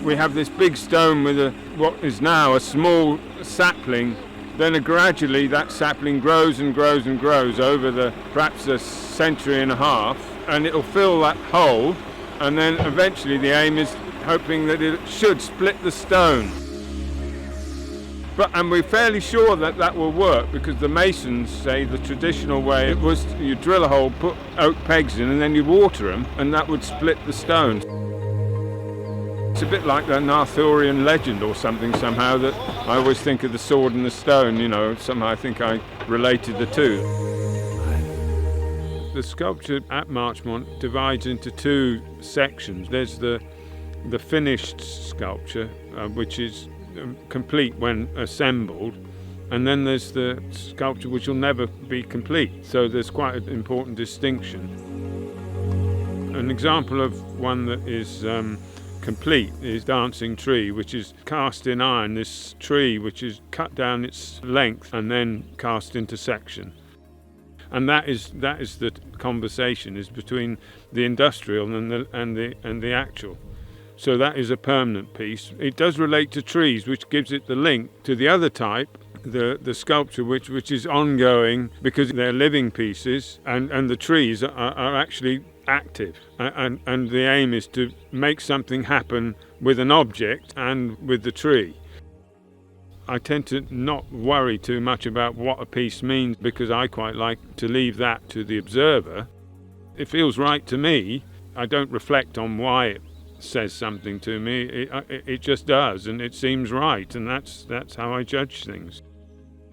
we have this big stone with what is now a small sapling. Then gradually that sapling grows and grows and grows over perhaps a century and a half, and it'll fill that hole, and then eventually the aim is hoping that it should split the stone. And we're fairly sure that that will work, because the masons say the traditional way it was you drill a hole, put oak pegs in, and then you water them, and that would split the stone. It's a bit like an Arthurian legend or something somehow, that I always think of the sword and the stone, somehow I think I related the two. The sculpture at Marchmont divides into two sections. There's the finished sculpture, which is complete when assembled, and then there's the sculpture which will never be complete, so there's quite an important distinction. An example of one that is complete is Dancing Tree, which is cast in iron, this tree which is cut down its length and then cast into section. And that is the conversation is between the industrial and the actual. So that is a permanent piece. It does relate to trees, which gives it the link to the other type, the sculpture, which is ongoing because they're living pieces, and the trees are actually active. And the aim is to make something happen with an object and with the tree. I tend to not worry too much about what a piece means, because I quite like to leave that to the observer. It feels right to me. I don't reflect on why it says something to me. It just does, and it seems right, and that's how I judge things.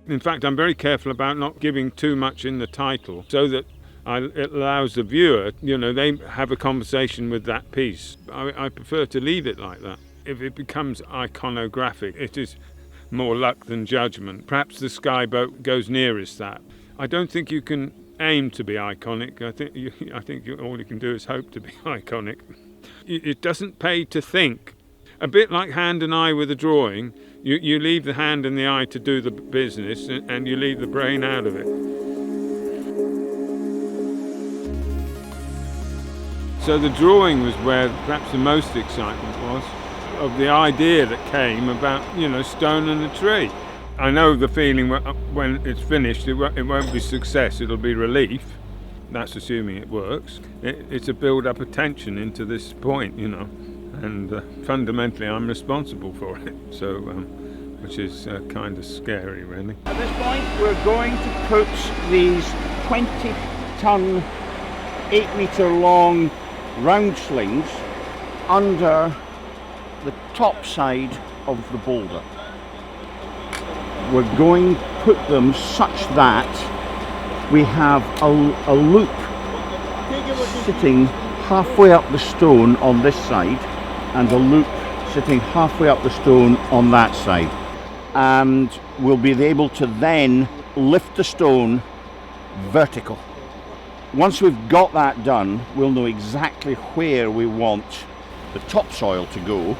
In fact, I'm very careful about not giving too much in the title, so that it allows the viewer, they have a conversation with that piece. I prefer to leave it like that. If it becomes iconographic, it is more luck than judgment. Perhaps the sky boat goes nearest that. I don't think you can aim to be iconic. I think all you can do is hope to be iconic. It doesn't pay to think. A bit like hand and eye with a drawing, you leave the hand and the eye to do the business, and you leave the brain out of it. So the drawing was where perhaps the most excitement was, of the idea that came about, stone and a tree. I know the feeling when it's finished, it won't be success, it'll be relief. That's assuming it works. It's a build-up of tension into this point, and fundamentally I'm responsible for it, so which is kind of scary, really. At this point, we're going to put these 20-tonne, 8-metre long round slings under the top side of the boulder. We're going to put them such that we have a loop sitting halfway up the stone on this side, and a loop sitting halfway up the stone on that side. And we'll be able to then lift the stone vertical. Once we've got that done, we'll know exactly where we want the topsoil to go,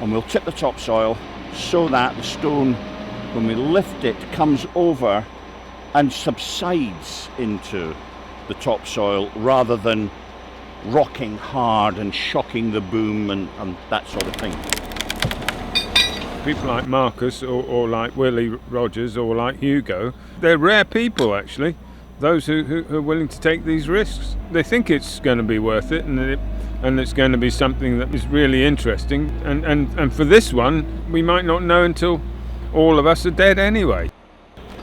and we'll tip the topsoil so that the stone, when we lift it, comes over and subsides into the topsoil rather than rocking hard and shocking the boom and that sort of thing. People like Marcus or like Willie Rodgers or like Hugo, they're rare people actually, those who are willing to take these risks. They think it's going to be worth it, and it's going to be something that is really interesting, and for this one we might not know until all of us are dead anyway.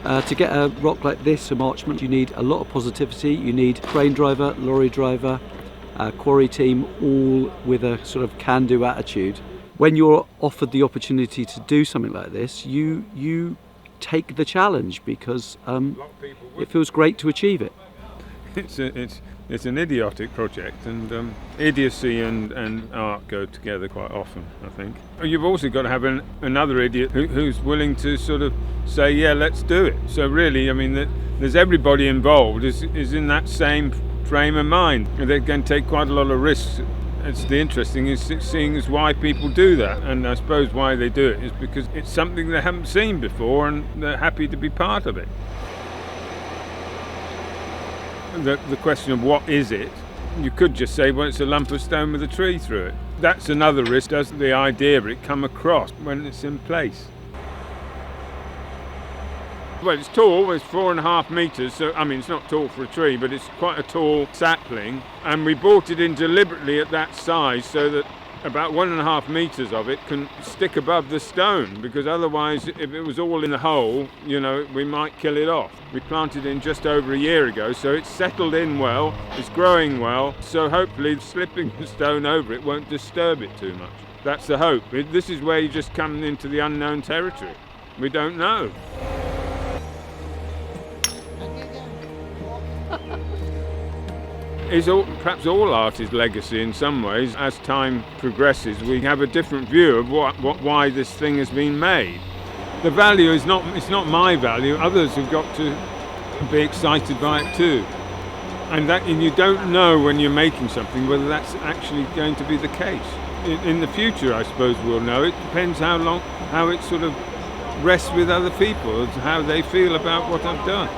To get a rock like this, a Marchmont, you need a lot of positivity. You need crane driver, lorry driver, quarry team, all with a sort of can-do attitude. When you're offered the opportunity to do something like this, you take the challenge, because it feels great to achieve it. It's an idiotic project, and idiocy and art go together quite often, I think. You've also got to have another idiot who's willing to sort of say, yeah, let's do it. So really, I mean, there's everybody involved is in that same frame of mind. They're going to take quite a lot of risks. It's the interesting is seeing is why people do that, and I suppose why they do it is because it's something they haven't seen before, and they're happy to be part of it. The question of what is it, you could just say, well, it's a lump of stone with a tree through it. That's another risk. Does the idea of it come across when it's in place? Well, it's tall, it's 4.5 metres, so I mean it's not tall for a tree, but it's quite a tall sapling, and we brought it in deliberately at that size so that about 1.5 metres of it can stick above the stone, because otherwise if it was all in the hole, you know, we might kill it off. We planted in just over a year ago, so it's settled in well, it's growing well, so hopefully slipping the stone over it won't disturb it too much. That's the hope. This is where you just come into the unknown territory. We don't know. Perhaps all art is legacy in some ways. As time progresses, we have a different view of why this thing has been made. The value is it's not my value. Others have got to be excited by it too. And you don't know when you're making something whether that's actually going to be the case. In the future, I suppose we'll know. It depends how it sort of rests with other people, how they feel about what I've done.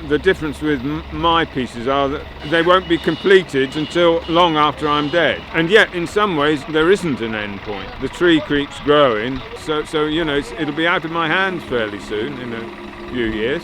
The difference with my pieces are that they won't be completed until long after I'm dead. And yet, in some ways, there isn't an end point. The tree keeps growing, so you know, it'll be out of my hands fairly soon, in a few years.